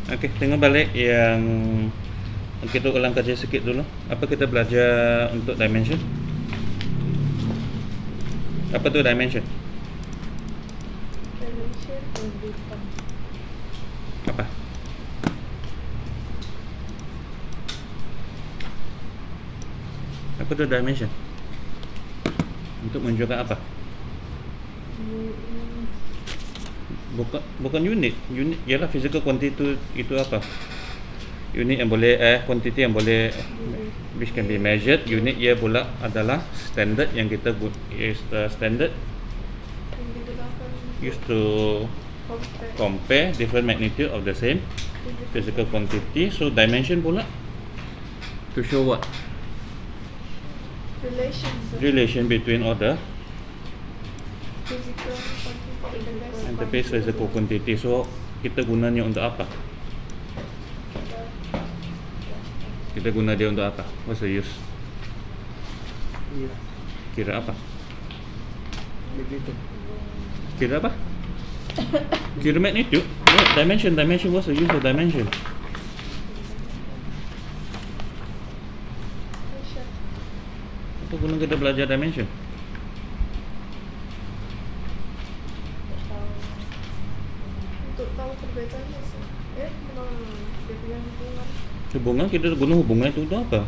Okey, tengok balik yang kita ulang kaji sikit dulu. Apa kita belajar untuk dimension? Apa tu dimension? Relation or data. Apa? Apa tu dimension? Untuk menunjukkan apa? Bukan unit. Unit ialah physical quantity itu apa? Unit yang boleh quantity yang boleh which can be measured. Unit ia pula adalah standard yang kita is the standard Yang digunakan used to compare compare different magnitude of the same physical quantity. So dimension pula to show what? relations Relation between all the physical quantity and the base physical quantity. So kita gunanya untuk apa? Kita guna dia untuk apa? What's the use? Iya, Kira apa? begitu. Kira apa? Kira magnitude? No, dimension. Dimension. What's the use of dimension? relation. Apa guna kita belajar dimension? Untuk tahu perbedaannya sih. Dia punya hubungan. Hubungan, kita guna hubungan itu untuk apa?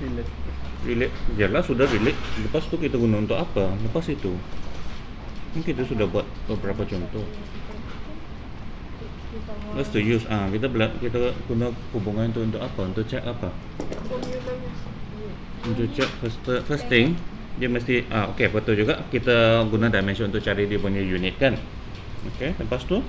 Relate. Relate. Jelas sudah relate. Lepas tu kita guna untuk apa? Lepas itu kita sudah buat beberapa contoh. What's the use? Kita guna hubungan itu untuk apa? Untuk check apa? Formulanya. Untuk check first thing dia mesti okey, betul juga kita guna dimension untuk cari dia punya unit kan. Okey, lepas tu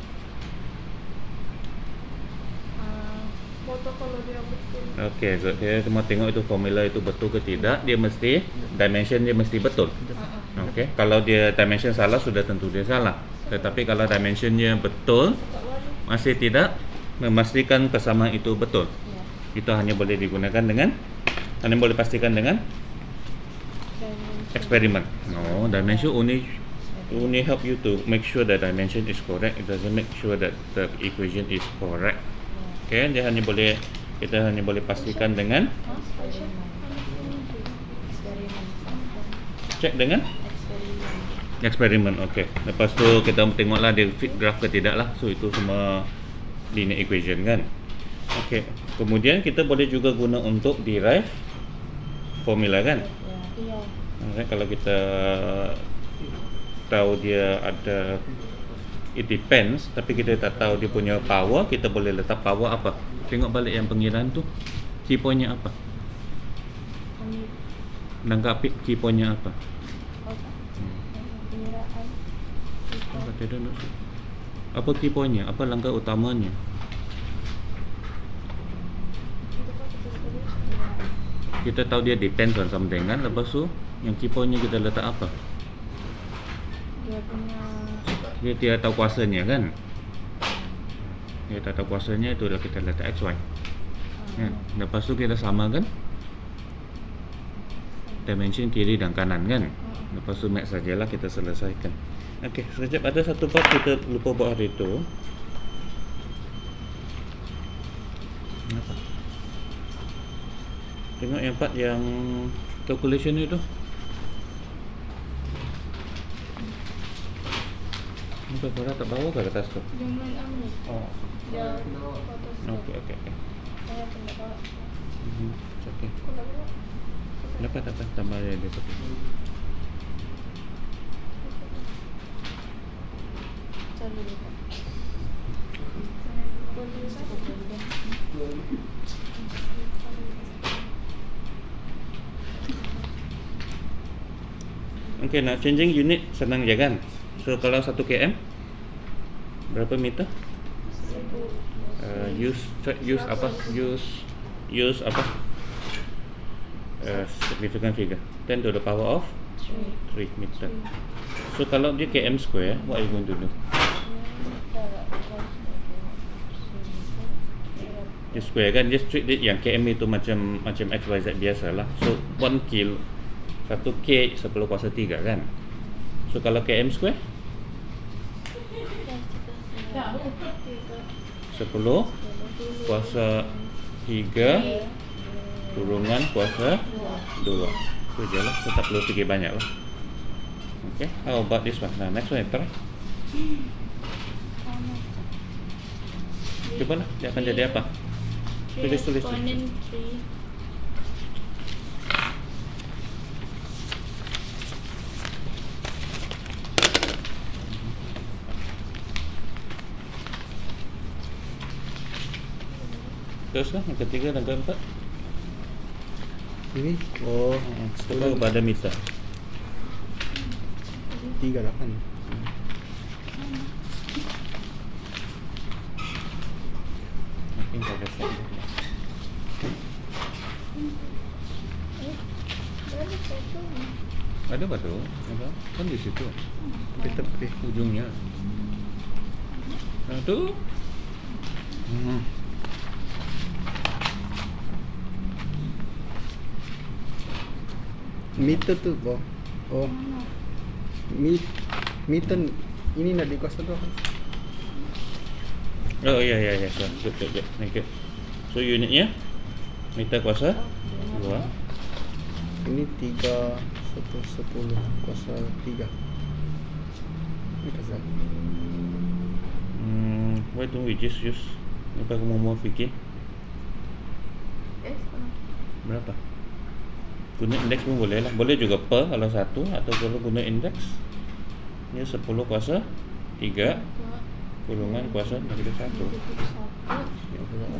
Foto kalau dia betul. okey, good. Dia cuma tengok itu formula itu betul ke tidak, dia mesti dimension dia mesti betul. Okey, kalau dia dimension salah sudah tentu dia salah. Tetapi kalau dimensionnya betul masih tidak memastikan persamaan itu betul. Itu hanya boleh digunakan dengan hanya boleh pastikan dengan eksperimen. No, dimension only help you to make sure that dimension is correct. It doesn't make sure that the equation is correct. Okay, kita hanya boleh pastikan dengan check dengan eksperimen. Okay, lepas tu kita tengoklah dia fit graph ke tidak lah. So itu semua linear equation kan. Okay, kemudian kita boleh juga guna untuk derive formula kan. Alright, kalau kita tahu dia ada it depends, tapi kita tak tahu dia punya power, kita boleh letak power apa. Tengok balik yang pengiraan tu, key point-nya apa? Nangkap key point-nya apa? Apa tidak nak? Apa key point-nya? Apa langkah utamanya? Kita tahu dia depends on something kan. Lepas tu yang key point-nya kita letak apa? Dia punya Dia tidak tahu kuasanya kan. Dia tak tahu kuasanya, itulah kita letak XY kan. Lepas tu kita samakan dimension kiri dan kanan kan. Lepas tu match sajalah, kita selesaikan. Okey, sekejap ada satu part kita lupa buat hari tu. Apa? Tengok yang part yang calculation itu. Muka Farah tak bawa ke atas tu? jangan ambil. Oh, Dia foto. okey. Saya pernah bawa. Okey. Kau nak bawa? Dapat tambah dia besok. Cari dulu. Boleh saya? Okey, nak changing unit senang je kan? So kalau 1 km berapa meter? Use apa? Use apa? Significant figure. 10 to the power of 3 meter. So kalau dia km square, what are you going to do? Dia square kan, dia treat dia yang km itu macam XYZ biasalah. So 1 kilo 1 K 10 kuasa 3 kan. So kalau km square 10 kuasa 3 kurungan kuasa 2. Itu je lah, so tak perlu fikir banyak lah. Okay, how about this one? Nah, next one, try. Cuba lah, dia akan jadi apa? Tulis. Exponent 3. Terus lah, yang ketiga dan keempat. Ini oh Tukar kepada meter. 3 lah kan. Mungkin saya rasa. Ada satu. Ada batu? Ada? Kan di situ. Tepi. Ujungnya. Nah, tu. Meter tu boh. Oh, meter ini nak di kuasa 2 kan. Oh ya. So, good. Thank you. So unitnya meter kuasa 2. Ini 3 1 10 kuasa 3. Ini kasar. Why don't we just use apa kamu mau fikir? Berapa? Guna indeks pun boleh lah. Boleh juga per kalau 1 atau kalau guna indeks. Ini 10 kuasa 3 kurungan kuasa negatif 1. Ya, berapa?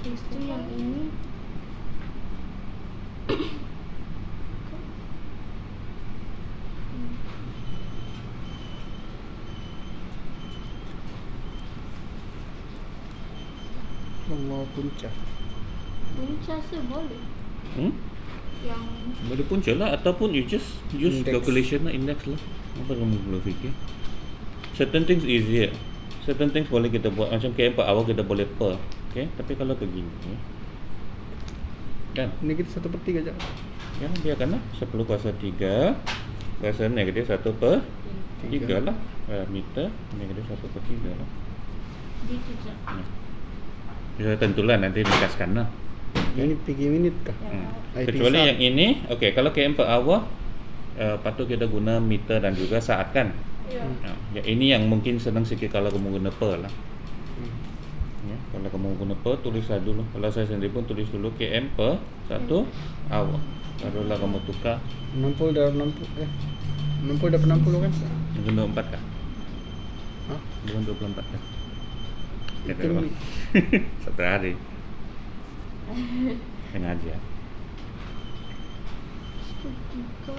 Itu yang ini. Allah punca. Punca sih boleh. Yang Boleh punca lah ataupun you just use Index. calculation lah, index lah. Apa kamu perlu fikir? Certain things easier. Certain things boleh kita buat macam KM per hour kita boleh per. Okay? Tapi kalau begini kan? Negatif 1/3 je. Ya, biarkan lah 10 kuasa 3 kuasa negatif 1/3 lah. Meter negatif 1/3 lah. gitu je. Bisa tentulah nanti dikaskan lah. Ini 3 minit kah? IT Kecuali saat. yang ini, okey, kalau km per hour patut kita guna meter dan juga saat kan. Ya. Ya, ini yang mungkin senang sikit kalau kamu guna per lah. Ya, kalau kamu guna per, tulislah dulu. Kalau saya sendiri pun tulis dulu km per 1 hour. Barulah kamu tukar 60 dalam 60 60 dapat 60 kan? guna 4 kah? Hah? Bukan 24 kah? Ya, Itu tak apa. ni. Satu hari. Sengaja. Tiga.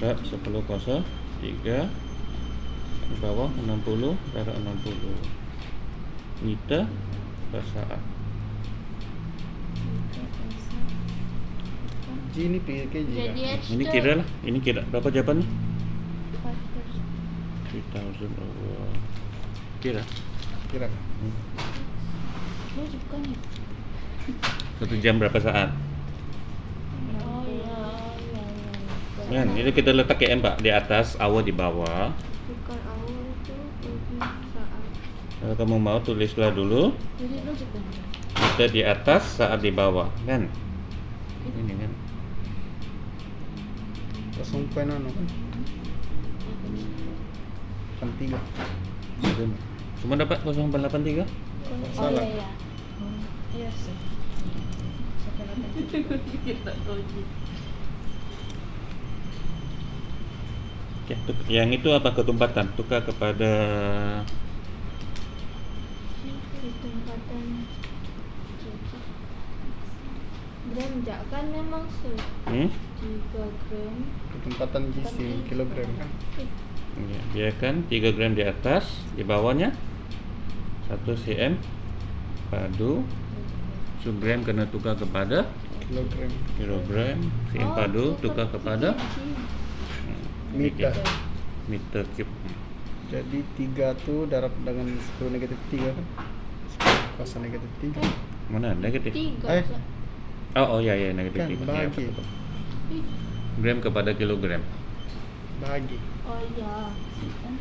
Darab 10 kuasa 3 di bawah 60 darab 60 meter per saat. G ni PKG Jadi kah? extra Ini kira lah. Ini kira berapa jawapan ni? 5%. 3000 over. Kira. Kira kah? Oh, bukan ya? 1 jam berapa saat? Oh ya. Kan, itu kita letak KM Pak di atas, hour di bawah. Bukan awal itu saat. Kalau kamu mau tulislah dulu Jadi lo juga. meter di atas, saat di bawah, kan? Ini kan. 0.6 kan? 83. Semua dapat 0.83? Salah. Oh ya. Iya sih. Kita koji. Okey, yang itu apa ketumpatan? Tukar kepada Tempatan gram jak kan memang 3 gram. Ketempatan GC kilogram kan? ya, biarkan 3 gram di atas, di bawahnya 1 cm padu. So gram kena tukar kepada Kilogram. kilogram, cm padu tukar kepada Meter. meter cube. Jadi 3 tu darab dengan 10 negatif 3 kan? 10 kuasa negatif 3. Mana negatif? 3 Eh. Oh ya negatif Kan, 3. Ya, bagi. betul. Gram kepada kilogram. Bahagi. Oh ya. Kan?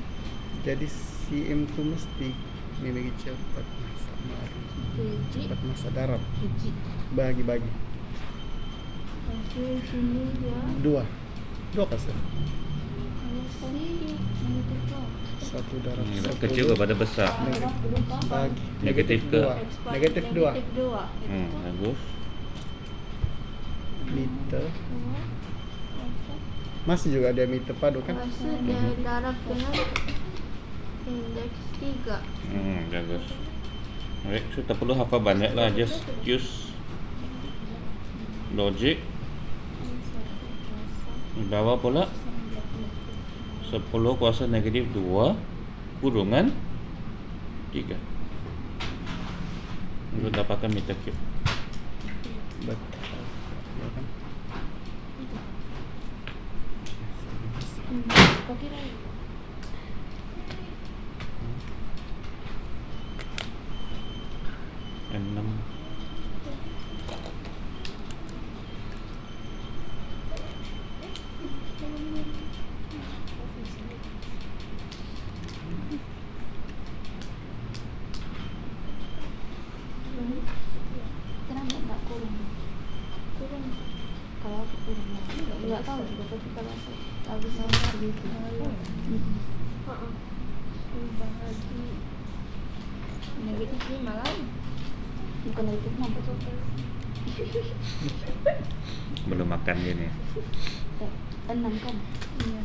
Jadi si M tuh mesti memiliki cepat masa mari, Keji. cepat masa darat. Keji. Bagi-bagi. Oke, sini dia. Dua pasal. Sini negatif dua. Satu darat. Ini Satu kecil kepada besar. bagi Negatif ke? Negatif dua. Negatif dua. Bagus. Meter. Masih juga ada meter padu kan? Masuk dia darab dengan indeks 3. Bagus. Baik, sudah perlu hafal banyak lah. Just use logic. Di bawah pula 10 kuasa negatif 2 kurungan 3. Untuk dapatkan meter cube. Betul. Ya kan? Kau kira? 6. Kenapa enggak kurung? Kurung. Kalau aku kurung, enggak tahu juga. Tapi kalau aku sama gitu. Bahagi negatif 5 kan? Bukan negatif 6. Belum makan gini. 6 kan? Iya.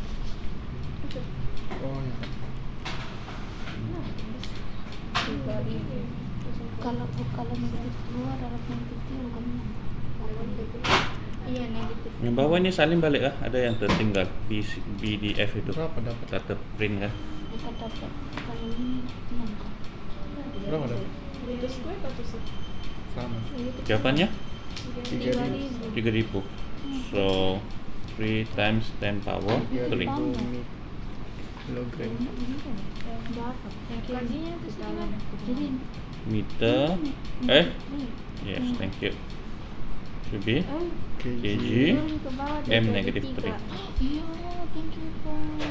Oh ya. Kalau negatif 2 dalam negatif 3 bukan 6. Iya negatif. Yang bawah ini salin balik kah? Ada yang tertinggal BDF itu. Berapa dapat? Tetap print kan? Bukan dapat. Kalau ini 6 kan? Berapa dapat? Negatif square atau sih? Sama. Jawabannya 3.000. 3000. So 3 times 10 power 3. 3.000 kilogram. Berapa? Kajinya itu sekarang. Jadi Meter. Yes, thank you. Should be kg M negatif 3. Iya, thank you Pak.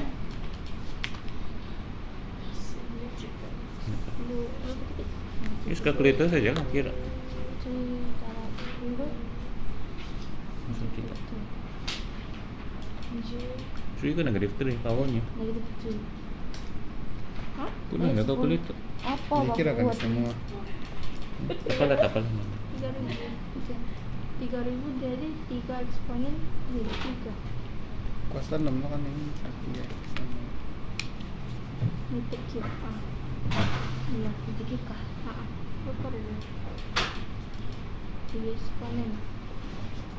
Use calculator saja lah kira. Masuk tidak. 3 kan negatif 3 powernya. Negatif 3. Hah? Pernah nggak calculator? Apa Ini kira kan buat? semua. Apalah tak apalah. 3.000 dari 3 eksponen jadi 3 Kuasa 6 kan ini. Iya. Sama. meter cube. Iya, meter cube kah? Berapa dulu? 3 eksponen.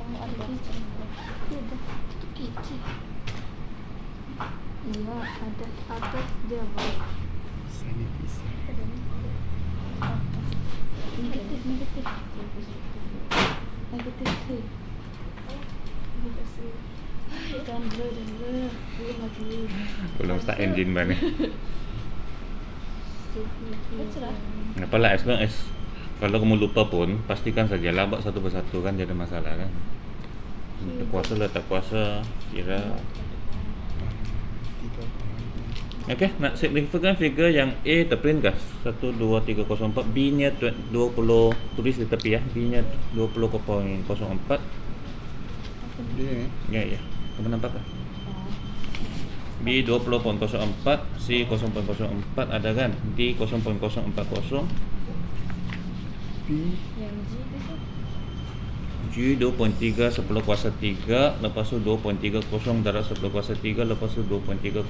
Oh, ada kecil. Iya, itu kecil. Iya, ada atas dia bawah. Sini bisa. Negatif, negatif. Negatif 3. Dan blur, belum lagi. Belum start engine mana. Cerah. Apalah as long as kalau kamu lupa pun pastikan saja labak satu persatu kan jadi masalah kan. Tak kuasa lah tak kuasa kira. 3. Okey, nak signifikan figure yang A terprint kah? 12304, B nya 20, tulis di tepi ya. B nya 20.04. Dia ni. Ya ya. Kamu nampak kah? B 20.04, C 0.04 ada kan? D 0.040. B. Yang G itu G 2.3 10 kuasa 3, lepas tu 2.30 darab 10 kuasa 3, lepas tu 2.300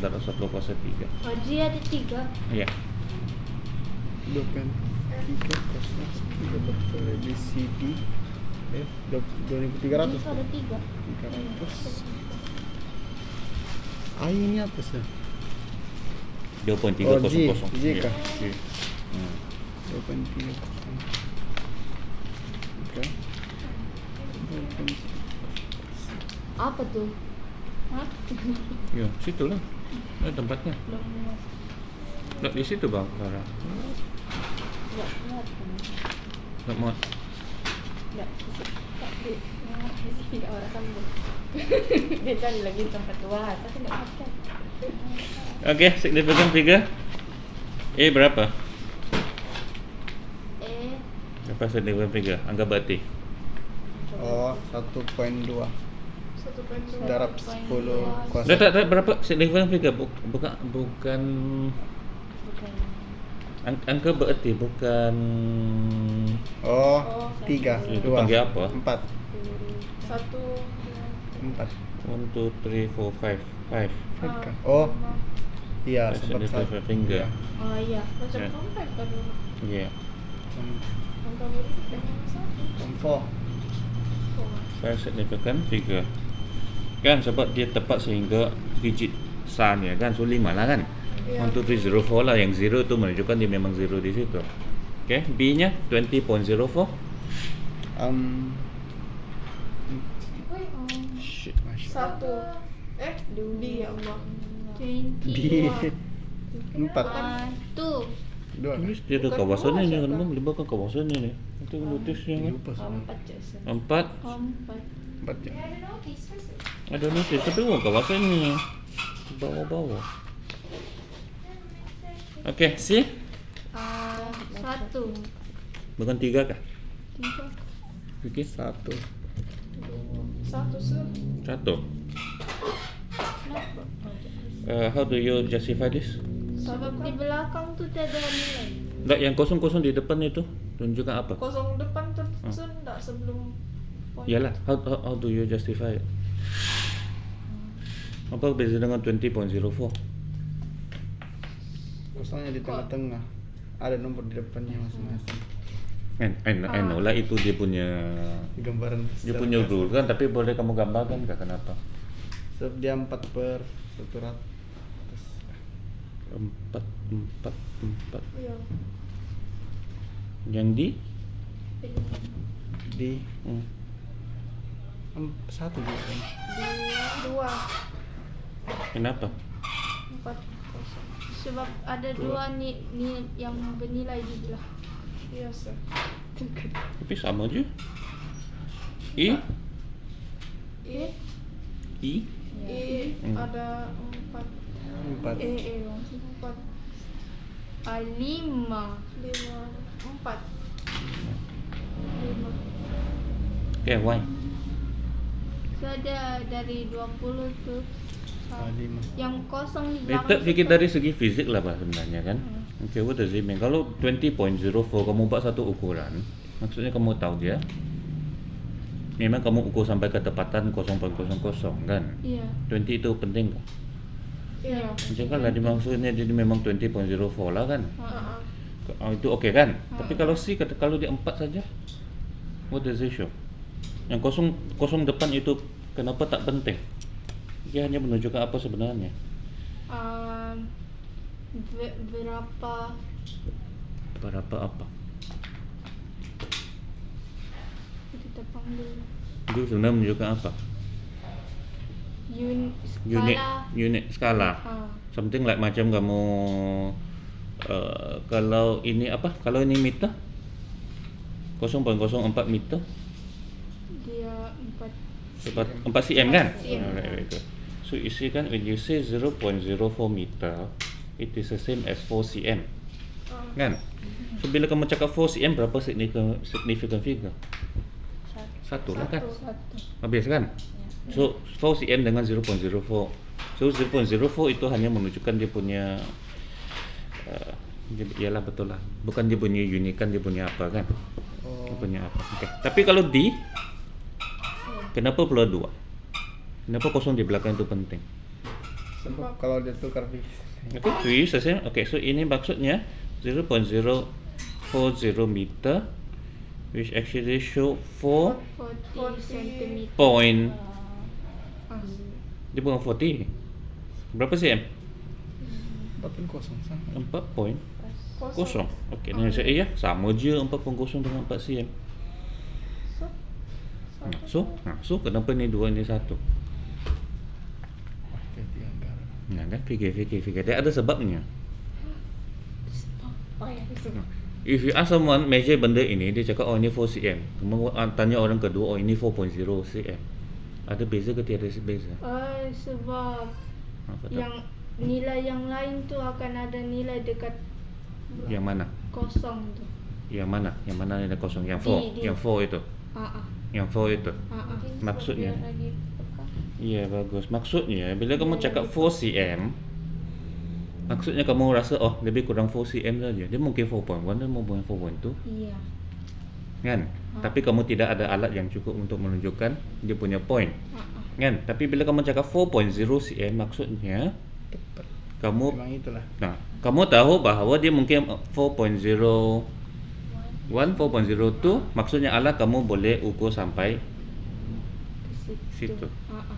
darab 10 kuasa 3. Oh, G ada 3. Ya. 2.3 kosong 3 betul A C D F 2300 G itu ada 3. 300 I ini apa sih? 2.300. Oh, G Ya, kah? G. 2.3 kosong. Oke. 2.3 Apa tuh? Hah? Ya, situ lah. Tempatnya. Tak di situ bang, Sarah. Enggak muat. Tak muat. Enggak. Di sini orang sambung. Dia cari lagi tempat luas, tapi enggak muat kan. Okey, significant figure. A berapa? Eh, Berapa significant figure? Angka berarti. Oh, 1.2 1.2 darab 10 kuasa. Tak, berapa significant figure? Bukan bukan angka berarti, bukan Oh, 3, itu 2, panggil apa? 4, 1 4. 1, 2, 3, 4, 5. 5. Kan? Oh, iya, That's sebab significant finger. Oh iya, macam Ya. compact kan dulu. Yeah. Angka murid dengan 1. 4. 5 significant figure. Kan sebab dia tepat sehingga digit sanya kan, so 5 lah kan. Ya. 1, 2, 3, 0, 4 lah. Yang 0 tu menunjukkan dia memang 0 di situ. Okay, B nya 20.04. Shit. Masya 1 D ya Allah. 20. 4. 2 2 Tulis dia ada Bukan kawasannya dua, ni kan, siapa? melibatkan kawasannya ni. Itu notisnya kan. Lupa sama. 4 je sir. 4 4 je. ada notis tapi kawasannya bawah-bawah. Okay, C 1 bukan 3 kah? 3 Okay, 1. 1 sir. 1. How do you justify this? Sebab di belakang tu tiada nilai. Tak, yang kosong-kosong di depan itu tunjukkan apa? Kosong depan tu sir tak sebelum point. Yalah, how do you justify it? Apa beza dengan 20.04? Kosongnya di tengah-tengah. Ada nomor di depannya masing-masing. I know lah itu dia punya Gambaran rule kan, tapi boleh kamu gambarkan kah kenapa? Sebab dia 4 per 100. 4. Iya. Yang di Di hmm. 1 juga kan. 2 Kenapa? 4 kosong. Sebab ada 2 ni yang bernilai di belah. Iya sir. Tapi sama je. E E ada 4. 4. 4 5 5 4 5. Okay, why? So ada dari 20 tu 5. yang kosong di Kita belakang fikir tu dari segi fizik lah bah sebenarnya kan. Okay, what does it mean? Kalau 20.04 kamu buat satu ukuran, maksudnya kamu tahu dia memang kamu ukur sampai ketepatan 0.00 kan. Iya. 20 itu penting kan? Iya. Macam kan lah dimaksudnya dia memang 20.04 lah kan. Itu okey kan? Tapi kalau C kalau dia 4 saja, what does it show? Yang kosong depan itu kenapa tak penting? Dia hanya menunjukkan apa sebenarnya. Berapa Apa? kita panggil Itu sebenarnya menunjukkan apa? Unit skala. Something like macam kamu kalau ini apa? Kalau ini meter 0.04 meter dia 4 4 cm kan? cm. Alright, good. So you see kan when you say 0.04 meter, it is the same as 4 cm. Kan? So bila kamu cakap 4 cm berapa significant figure? 1 lah kan? Habis kan? So 4 cm dengan 0.04. So 0.04 itu hanya menunjukkan dia punya ialah betul lah. Bukan dia punya unikan, dia punya apa kan? Dia punya apa. Okay. Tapi kalau D, kenapa perlu 2? Kenapa kosong di belakang itu penting? Sebab kalau dia tukar fizik. Okay, to use the same. Okay, so ini maksudnya 0.040 meter, which actually show 4 40 cm. point. Dia bukan 40. Berapa cm? 4.0 sama. 4 point kosong. Okey, ni saya ya sama je 4.0 dengan 4 cm. So kenapa ni 2 ni 1? Jadi angka. Nah, kan fikir. Dia ada sebabnya. If you ask someone measure benda ini, dia cakap oh ini 4 cm. Kemudian tanya orang kedua, oh ini 4.0 cm. Ada beza ke tiada beza? Sebab Apa tak? yang nilai yang lain tu akan ada nilai dekat Yang mana? kosong tu. Yang mana? Yang mana ada kosong? Yang Di. 4. Yang 4 itu. Ah. Yang 4 itu. Ah. Mungkin Maksudnya? biar lagi peka. Iya, bagus. Maksudnya bila kamu cakap 4 cm, maksudnya kamu rasa oh lebih kurang 4 cm saja. Dia mungkin 4.1 dan mungkin 4.2. Iya. Kan? Tapi kamu tidak ada alat yang cukup untuk menunjukkan dia punya point. Kan? Tapi bila kamu cakap 4.0 cm maksudnya Tepat. kamu Memang itulah. nah, kamu tahu bahawa dia mungkin 4.01, 4.02 maksudnya adalah kamu boleh ukur sampai Ke situ. Ah.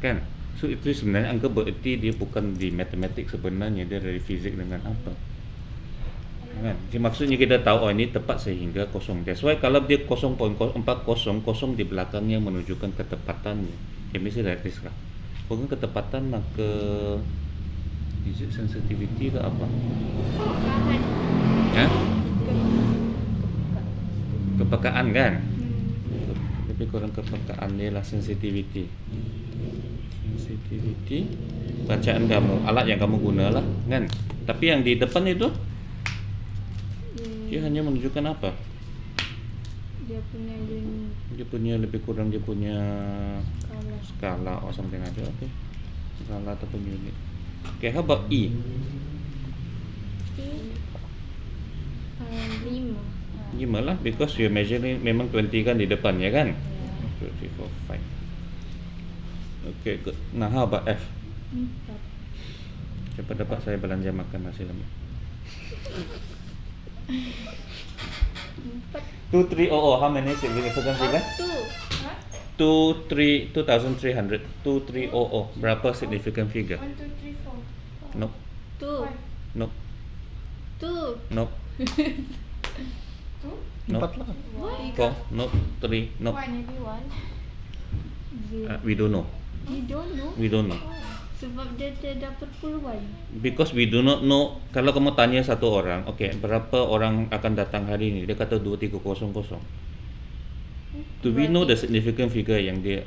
Kan? So itu sebenarnya angka bererti dia bukan di matematik sebenarnya, dia dari fizik dengan apa. Kan? Jadi maksudnya kita tahu oh ini tepat sehingga kosong. That's why kalau dia 0.400 kosong di belakangnya menunjukkan ketepatannya. Ya misalnya like this lah. Bukan ketepatan maka is it sensitivity ke apa? Pekahan. Ha? Kepekaan kan? Lebih kurang kepekaan dia lah sensitivity. Sensitivity bacaan kamu, alat yang kamu guna lah kan. Tapi yang di depan itu dia hanya menunjukkan apa? Dia punya unit Dia punya lebih kurang dia punya skala. skala or something ada. Okay. Skala ataupun unit. Okay, how about E? 5. 5 lah because you measuring memang 20 kan di depan ya kan? 2, 3, 4, 5. Okay, good. Nah, how about F? 4. Cepat dapat saya belanja makan nasi lemak. 2300, how many significant figure? 2300. 2300. Berapa significant figure? 1, 2, 3, 4. Nope. 2. Nope. 2. Nope. 2? Empat Nope. lah. Why? 4. Nope. 3. Nope. Why maybe 1? We don't know. You don't know? We don't know. Sebab dia dapat puluhan. Because we do not know. Kalau kamu tanya satu orang, okay, berapa orang akan datang hari ini? Dia kata 2300. Do we know the significant figure yang dia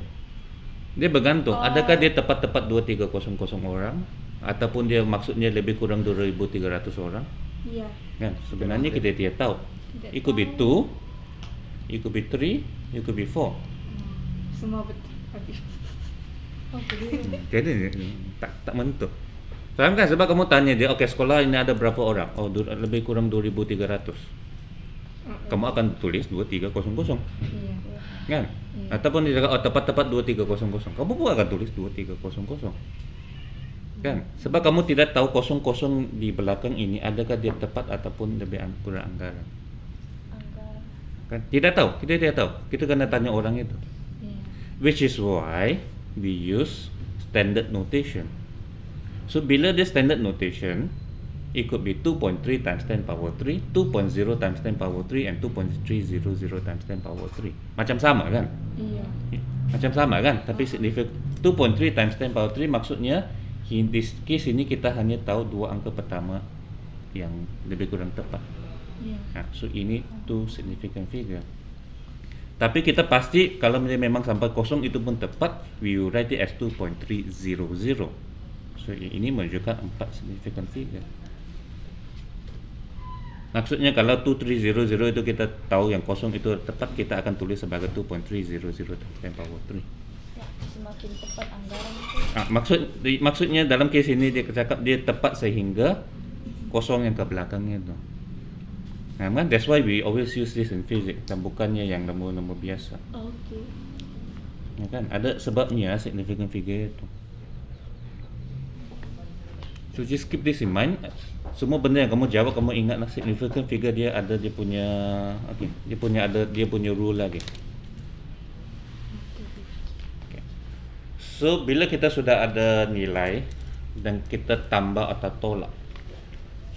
bergantung. Adakah dia tepat-tepat 2300 orang ataupun dia maksudnya lebih kurang 2300 orang? Ya. Kan? Sebenarnya kita tidak tahu. Tidak It could be 2, it could be 3, it could be 4. Semua betul. Habis. Jadi tak menentu. Faham kan? Sebab kamu tanya dia, okay, sekolah ini ada berapa orang? Oh, lebih kurang 2300. Kamu akan tulis 2300. Iya. Kan? Ataupun dia cakap oh, tepat-tepat 2300. Kamu pun akan tulis 2300. Kan? Sebab kamu tidak tahu kosong-kosong di belakang ini adakah dia tepat ataupun lebih kurang anggaran. Kan? Tidak tahu, kita tidak tahu. Kita kena tanya orang itu. Iya. Which is why we use standard notation. So bila dia standard notation, it could be 2.3 times 10 power 3, 2.0 times 10 power 3 and 2.300 times 10 power 3. Macam sama kan? Iya. Macam sama kan? Tapi significant 2.3 times 10 power 3 maksudnya in this case ini kita hanya tahu dua angka pertama yang lebih kurang tepat. Iya. So ini two significant figure. Tapi kita pasti kalau dia memang sampai kosong itu pun tepat, we will write it as 2.300. So ini menunjukkan 4 significant figure. Maksudnya kalau 2300 itu kita tahu yang kosong itu tepat, kita akan tulis sebagai 2.300 times 10 power 3. Ya, semakin tepat anggaran itu. Maksudnya dalam case ini dia cakap dia tepat sehingga kosong yang ke belakangnya itu. Nah, kan that's why we always use this in physics dan bukannya yang nombor-nombor biasa. Okey. Ya kan? Ada sebabnya significant figure itu. So just keep this in mind. Semua benda yang kamu jawab kamu ingatlah significant figure dia ada dia punya dia punya rule lagi. Okay. So bila kita sudah ada nilai dan kita tambah atau tolak.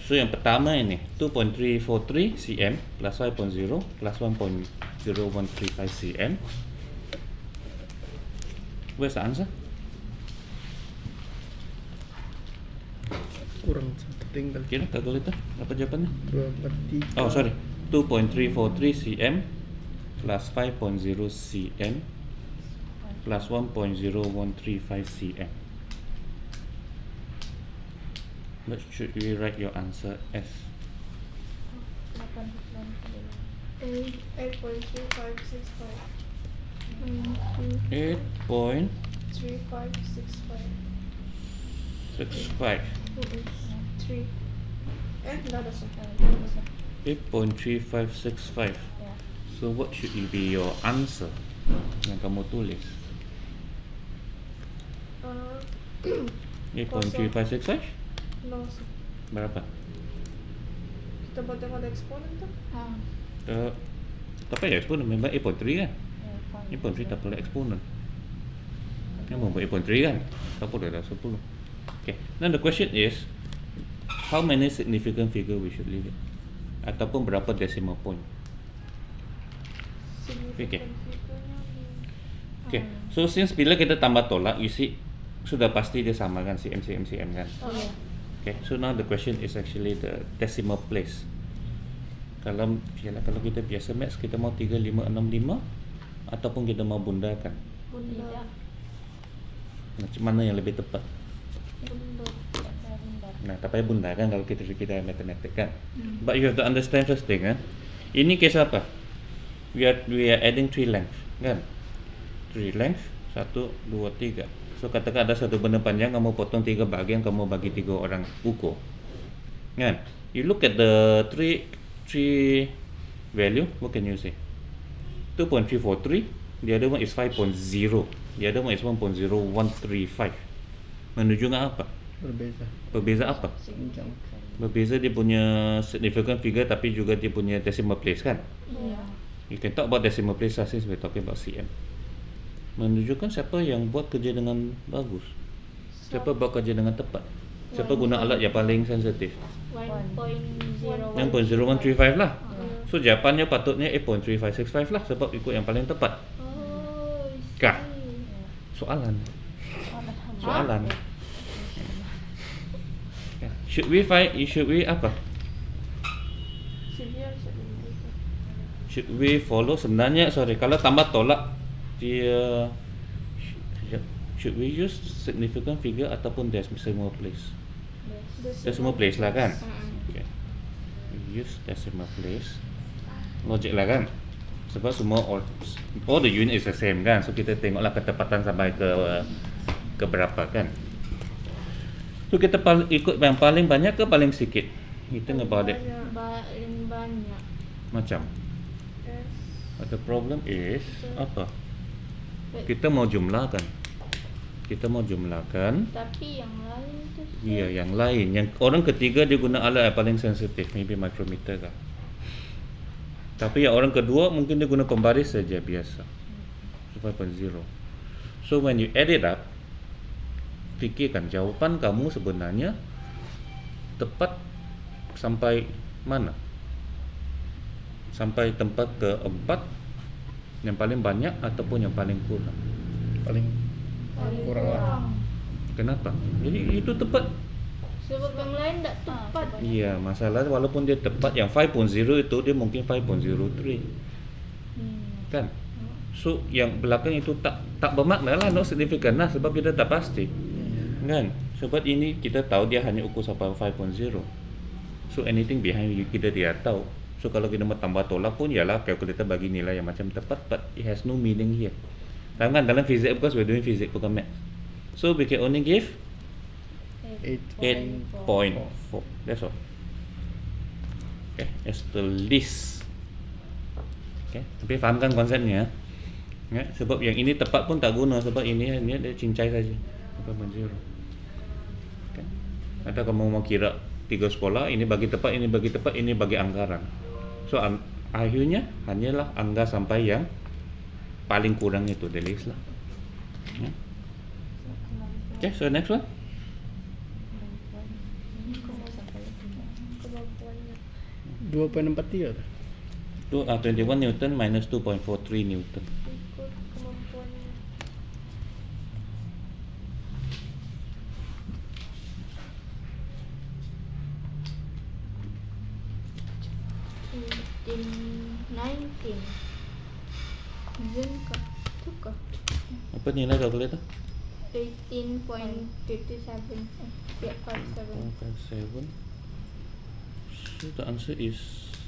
So yang pertama ini 2.343 cm plus 5.0 plus 1.0135 cm. Where's the answer? Kurang satu tinggal. Kira kalkulator apa jawapannya? 2/3. Oh sorry, 2.343 cm plus 5.0 cm plus 1.0135 cm. But should we write your answer as 8.3565 8.65? 3 nggak ada sih 8.3565. So what should it be your answer yang kamu tulis? 8.3565? no sih. Berapa? Kita buat yang ada eksponen tuh Tapi ya eksponen memang 8.3 kan? 8.3 tak perlu eksponen. Yang membuat 8.3 kan? Tak perlu dah 10. Okay. Now the question is, how many significant figure we should leave it? Ataupun berapa decimal point? Okay. Okay. So since bila kita tambah tolak, you see sudah pasti dia sama kan CM kan? Okay. So now the question is actually the decimal place. Kalau kita biasa maths, kita mau 3565 ataupun kita mau bundakan. Bunda. Macam mana yang lebih tepat? Nah, tapi bunda kan kalau kita matematik kan. But you have to understand first thing kan. Ini case apa? We are adding 3 length kan. 3 length 1, 2, 3. So katakan ada satu benda panjang, kamu potong 3 bahagian, kamu bagi 3 orang ukur. Kan? You look at the 3 value, what can you say? 2.343, the other one is 5.0, the other one is 1.0135. Menunjukkan apa? Berbeza apa? Berbeza dia punya significant figure tapi juga dia punya decimal place kan? You can talk about decimal place since we're talking about CM. Menunjukkan siapa yang buat kerja dengan bagus, siapa buat kerja dengan tepat, siapa guna alat yang paling sensitif. 1.0135 lah. So jawapannya patutnya 8.3565 lah sebab ikut yang paling tepat. Kah? Soalan. Should we apa? Should we follow sebenarnya kalau tambah tolak dia should we use significant figure ataupun decimal place? Decimal place lah kan? Okay. We use decimal place. Logik lah kan? Sebab semua all the unit is the same kan? So kita tengoklah ketepatan sampai ke berapa kan? So kita ikut yang paling banyak ke paling sikit? Kita about it. paling banyak Macam. But the problem is apa? Kita mau jumlahkan. tapi yang lain tu Iya, yang lain. Yang orang ketiga dia guna alat yang paling sensitif, maybe micrometer kah. Tapi yang orang kedua mungkin dia guna pembaris saja biasa. 5.0. So when you add it up, fikirkan jawapan kamu sebenarnya tepat sampai mana? Sampai tempat keempat yang paling banyak ataupun yang paling kurang? Paling kurang lah. Kenapa? Jadi itu tepat. sebab yang lain tak tepat Iya, masalah walaupun dia tepat yang 5.0 itu dia mungkin 5.03. Kan? So yang belakang itu tak bermakna lah, not significant lah sebab kita tak pasti. Kan? Sebab ini kita tahu dia hanya ukur sampai 5.0. So anything behind kita tidak tahu. So kalau kita mau tambah tolak pun ialah calculator bagi nilai yang macam tepat, but it has no meaning here. Tahu kan dalam physics, because we're doing physics bukan math. So we can only give 8.4. That's all. Okay, as the least. Okay, tapi fahamkan konsepnya. Ya, sebab yang ini tepat pun tak guna sebab ini dia cincai saja. 5.0. Okay. Atau kamu mau kira 3 sekolah, ini bagi tepat, ini bagi tepat, ini bagi anggaran. So akhirnya hanyalah angka sampai yang paling kurang itu the least lah. Ya. Okay, so next one. kemampuannya 2.43 tu. 21 Newton minus 2.43 Newton. ikut kemampuannya in 19 Zen kah? Tu kah? Apa nilai calculator? 18.57. Yeah, 57. 457. So the answer is,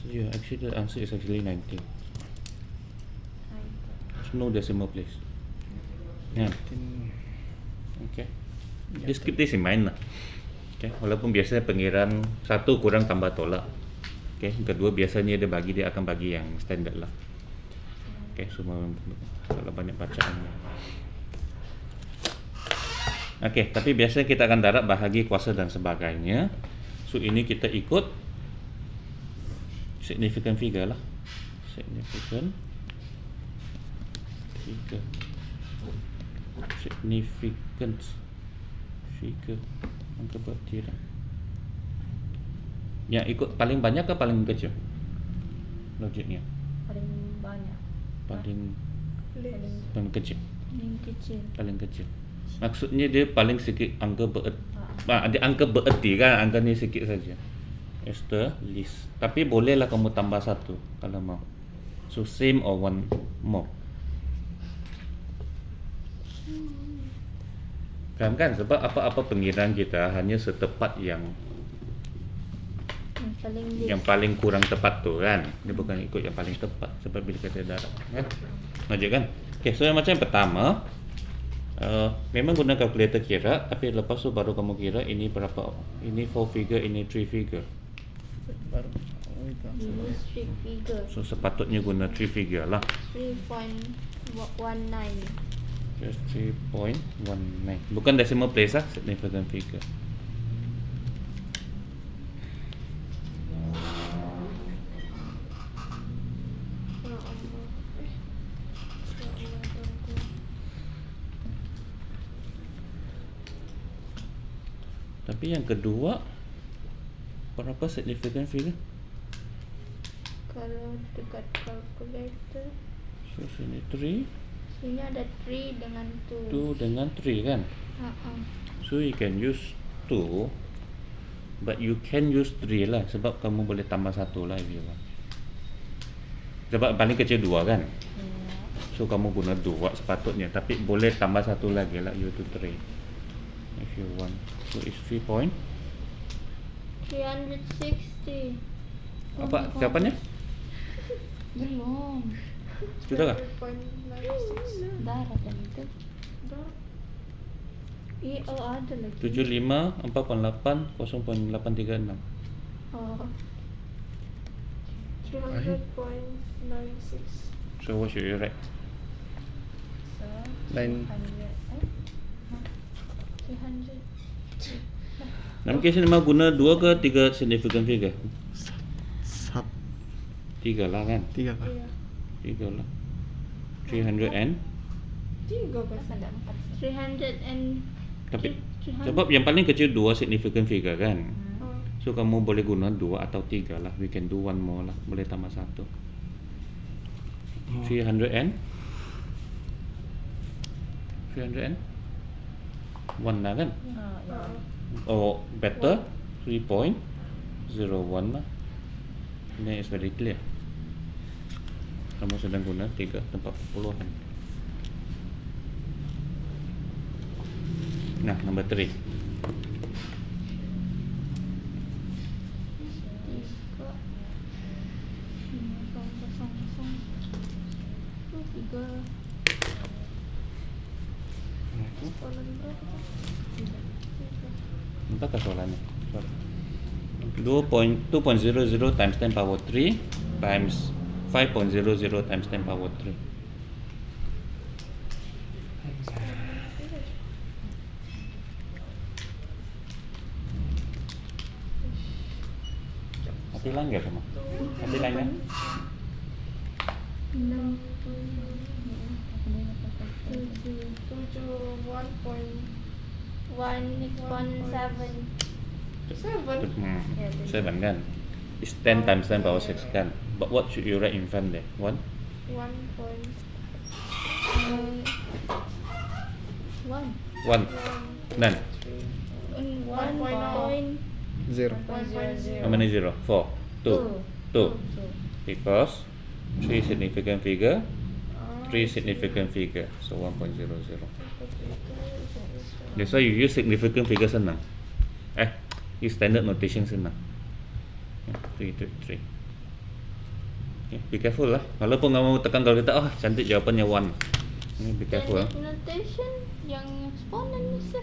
yeah, actually the answer is actually 90. There's no decimal place. Yeah. Okay. Just keep this in mind lah. Okay. Walaupun biasanya pengiraan 1 kurang tambah tolak. Okay. Kedua biasanya dia akan bagi yang standard lah. Okay. Semua kalau banyak bacaan. Okay. Tapi biasanya kita akan darab bahagi kuasa dan sebagainya. So ini kita ikut significant figure lah. Significant figure. Significance figure. Angka bertirak. Yang ikut paling banyak ke paling kecil? Logiknya. Paling banyak. Paling kecil. Yang kecil. Paling kecil. Maksudnya dia paling sikit angka dia angka bererti kan, angka ni sikit saja. Is the least. Tapi bolehlah kamu tambah 1 kalau mau. So same or one more. Faham kan? Sebab apa-apa pengiraan kita hanya setepat yang Paling least. yang paling kurang tepat tu kan. Dia bukan ikut yang paling tepat sebab bila kita darab kan. Logik kan? Okay, so yang macam yang pertama, memang guna kalkulator kira, tapi lepas tu baru kamu kira ini berapa. Ini 4 figure, ini 3 figure. Baru. Oh, itu answer. Ini 3 figure. So sepatutnya guna 3 figure lah. 3.19. Just 3.19. Bukan decimal place lah, significant figure. Tapi yang kedua, berapa significant figure? Kalau dekat calculator, So sini 3, sini ada 3 dengan 2. 2 dengan 3 kan? So you can use 2, but you can use 3 lah, sebab kamu boleh tambah 1 lah if you want. Sebab paling kecil 2 kan? So kamu guna 2 sepatutnya, tapi boleh tambah 1 lagi lah, you to 3 if you want. So it's 3 360. apa jawapannya? Belum. Sudah kah? Darab dan itu. Ada lagi. 75 4.8 0.836. Oh. 300.96. So what should you write? So, 9. 300. Dalam kes ni mau guna 2 ke 3 significant figure? 3 lah kan? 3 lah. 3 lah. 300 and 3 Pasal ada 4. 300 and tapi 300. sebab yang paling kecil 2 significant figure kan. Oh. So kamu boleh guna 2 atau 3 lah. We can do one more lah. Boleh tambah 1. 300 and 1 lah kan? Ya. Oh, better 3.01 lah. Ini is very clear. Kamu sedang guna 3 tempat puluhan. Nah, number 3. Entah soalannya. 2.00 times 10 power 3 times 5.00 times 10 power 3. Hati lain nggak sama? Hati lain kan? 7 kan? It's 10 times 10 power 6 kan? But what should you write in front there? 1? 1. None. 0. How many 0? 4. 2. 2. Because 3 significant figure, 3 significant figure. So 1.00. That's why you use significant figure senang. Use standard notation senang. 3 to 3. Okay, be careful lah. Walaupun kamu tekan kalkulator, cantik jawapannya 1. Be careful lah. Standard notation yang exponent ni sir.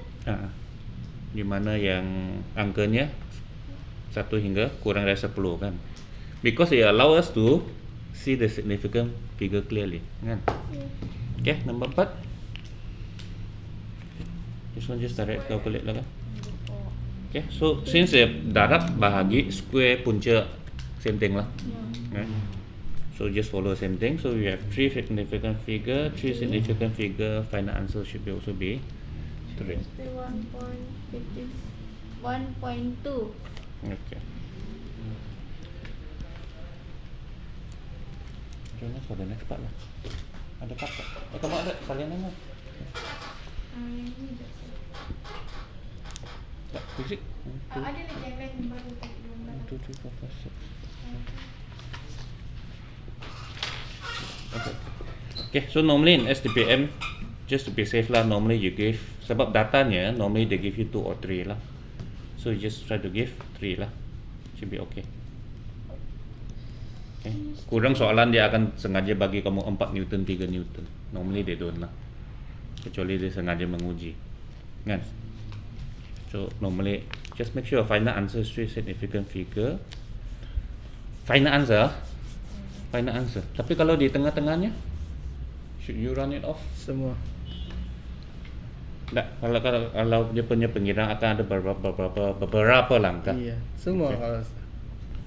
Di mana yang angkanya 1 hingga kurang dari 10 kan. Because it allow us to see the significant figure clearly kan. Okay, number 4. This one just direct calculate lah kan. Okay, so since darab bahagi square punca same thing lah. Okay. So just follow same thing. So we have 3 significant figure, 3 significant figure. Final answer should be also be 3. 1.2. Okay. Join us for the next part lah. Ada part tak? Kamu ada salinan lah. Tak, fisik. Ada lagi yang lain baru tak 1, 2, 3, 4, 5, 6. Okay, so normally in STPM, just to be safe lah, normally you give, sebab datanya normally they give you 2 or 3 lah. So you just try to give 3 lah. Should be okay. Okay. Kurang soalan dia akan sengaja bagi kamu 4 Newton, 3 Newton. Normally they don't lah. Kecuali dia sengaja menguji. Kan? So normally just make sure final answer is 3 significant figure. Final answer. Tapi kalau di tengah-tengahnya, should you run it off? Semua. Tak, kalau dia punya pengiraan akan ada beberapa langkah. Iya, semua Okay. kalau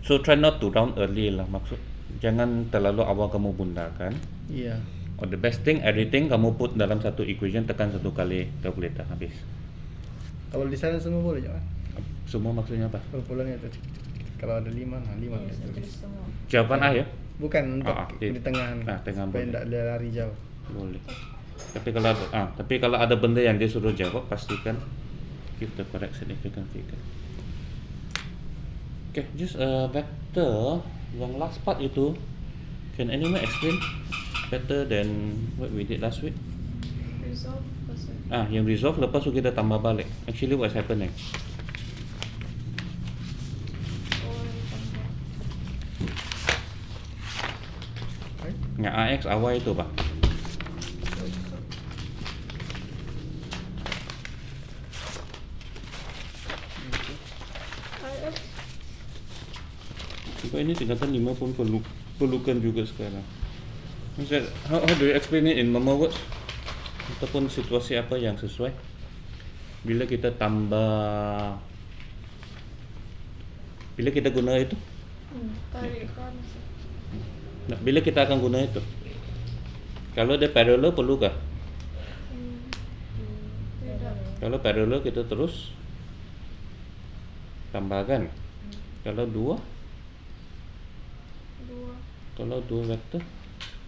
So try not to round early lah, maksud jangan terlalu awal kamu bundakan. iya. Or the best thing, everything kamu put dalam satu equation, tekan 1 kali calculator, habis. Kalau di sana semua boleh jangan. Semua maksudnya apa? Pulangnya itu. Kalau ada 5, nah 5 kita tulis. Jawaban akhir? Bukan untuk di- di tengah. tengah supaya boleh. tidak dia lari jauh. Boleh. Tapi kalau ada benda yang dia suruh jawab, pastikan give the correct significant figure. Okay, just vector yang last part itu, can anyone explain better than what we did last week? Resolve person. Yang resolve lepas tu kita tambah balik. Actually what's happening? Yang AX awal itu pak. Sebab ini tingkatan 5 pun perlukan juga sekarang. Maksud, how do you explain it in normal words? Ataupun situasi apa yang sesuai? Bila kita tambah, bila kita guna itu? Tarikan. Nah, bila kita akan guna itu? Kalau dia parallel perlukah? Tidak. Kalau parallel kita terus tambahkan. Kalau dua vektor.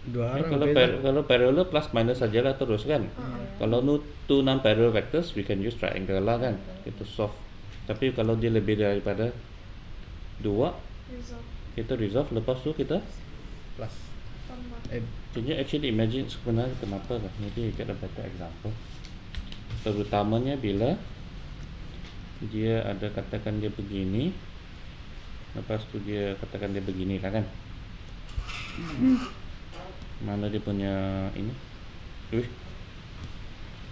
Dua orang Kalau beza. kalau parallel plus minus sajalah terus kan. Kalau two non parallel vectors we can use triangle lah kan. Itu solve. Tapi kalau dia lebih daripada 2, Resolve. kita resolve, lepas tu kita plus. Tambah. can you actually imagine sebenarnya kenapa lah. Maybe you get a better example. Terutamanya bila dia ada katakan dia begini, lepas tu dia katakan dia begini lah kan. Mana dia punya ini?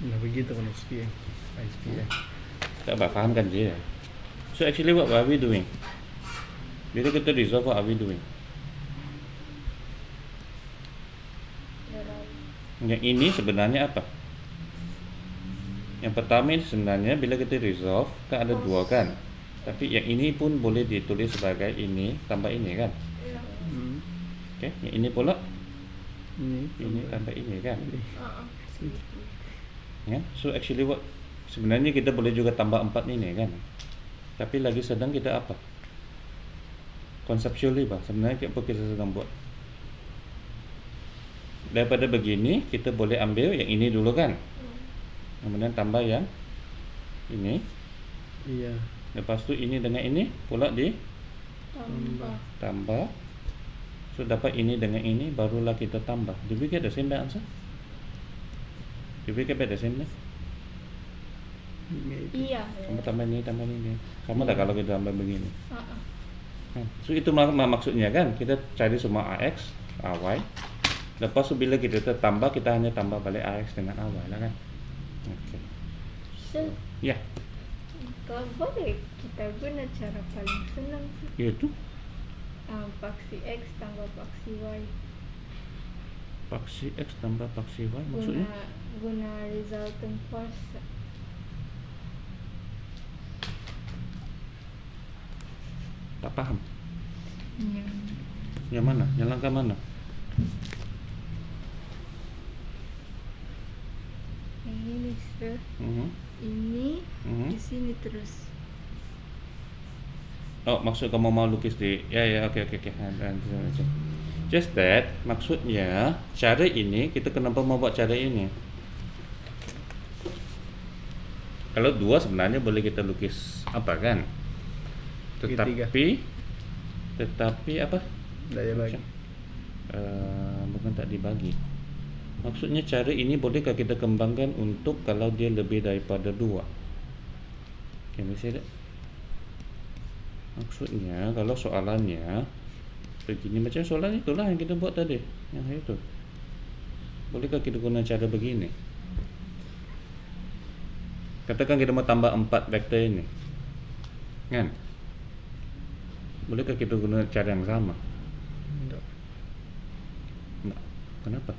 Nah begitu pun SPM. SPM. Tak faham kan dia. So actually what are we doing? Bila kita resolve, what are we doing? Yang ini sebenarnya apa? Yang pertama ini sebenarnya bila kita resolve kan ada 2 kan. Tapi yang ini pun boleh ditulis sebagai ini tambah ini kan. Ya. Okay, yang ini pula Ini tambah ini kan. Ah. Ya, so actually what sebenarnya kita boleh juga tambah 4 ini kan. Tapi lagi sedang kita apa? Conceptually bah, sebenarnya apa kita sedang buat? Daripada begini kita boleh ambil yang ini dulu kan. Kemudian tambah yang ini. Iya. Lepas tu ini dengan ini pula Tambah. tambah. So dapat ini dengan ini, barulah kita tambah. Did we get the same answer? Did we get back the same thing? Ini. Iya. Kamu tambah ini, tambah ini. Sama tak kalau kita tambah begini? Heeh. Kan? So itu maksudnya kan, kita cari semua AX, AY. Lepas tu bila kita tambah, kita hanya tambah balik AX dengan AY lah kan. Okey. So, Ya, kalau boleh kita guna cara paling senang sih. itu Paksi X tambah paksi Y. paksi X tambah paksi Y maksudnya? Guna resultant force. Tak faham. Yang Yang mana? Yang langkah mana? ini sir. Mhm. Ini Mhm. di sini terus. Oh, maksud kamu mau lukis di... Ya, okey. Just that, maksudnya cara ini, kita kenapa mau buat cara ini? Kalau dua sebenarnya boleh kita lukis apa kan? Segitiga. Tetapi apa? Daya bagi. Bukan tak dibagi. Maksudnya cara ini bolehkah kita kembangkan untuk kalau dia lebih daripada 2? Can we say that? Maksudnya kalau soalannya begini, macam soalan itulah yang kita buat tadi, yang itu. Bolehkah kita guna cara begini? Katakan kita mau tambah 4 vektor ini, kan? Bolehkah kita guna cara yang sama? Tak. Tak. Kenapa?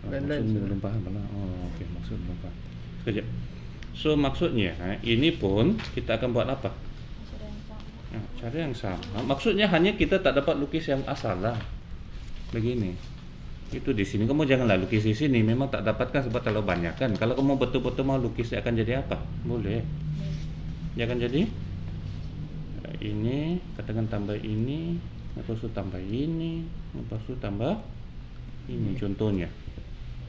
Lain-lain Maksudmu sudah. belum faham lah. Oh, okey, maksud belum faham. Sekejap. So maksudnya ini pun kita akan buat apa? Cara yang sama. Cara yang sama. Maksudnya hanya kita tak dapat lukis yang asal lah. Begini. Itu di sini kamu janganlah lukis di sini. Memang tak dapatkan sebab terlalu banyak kan. Kalau kamu betul-betul mau lukis dia akan jadi apa? Boleh. Dia akan jadi ini, katakan tambah ini, lepas tu tambah ini, lepas tu tambah ini contohnya.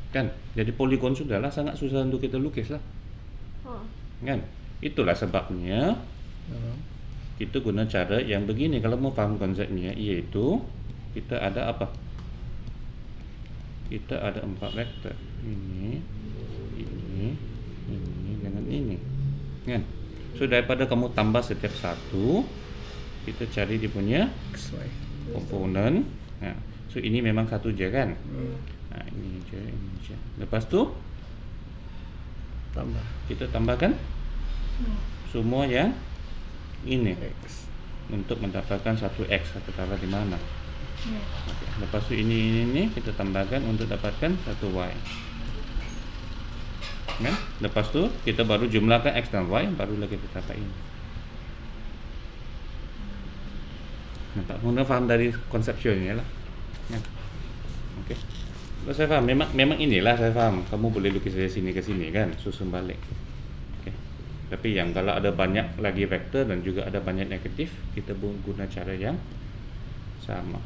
Kan? Jadi poligon sudahlah, sangat susah untuk kita lukis lah. Oh. Kan? Itulah sebabnya kita guna cara yang begini. Kalau mau faham konsepnya, iaitu kita ada apa? Kita ada 4 vektor. Ini dengan ini. Kan? So daripada kamu tambah setiap satu, kita cari dia punya XY. komponen. So ini memang satu je kan? Ini je. Lepas tu Tambah kita tambahkan semua yang ini X. untuk mendapatkan satu X atau taruh di mana. Ya. Okey. Lepas tu ini kita tambahkan untuk dapatkan satu Y. Kan? Lepas tu kita baru jumlahkan X dan Y, barulah kita dapat ini. Nampak? Mula faham dari konsepsialnya lah. Kan? Okey. Kalau saya faham, memang inilah saya faham. Kamu boleh lukis dari sini ke sini kan, susun balik. Okey. Tapi yang kalau ada banyak lagi vektor dan juga ada banyak negatif, kita guna cara yang sama.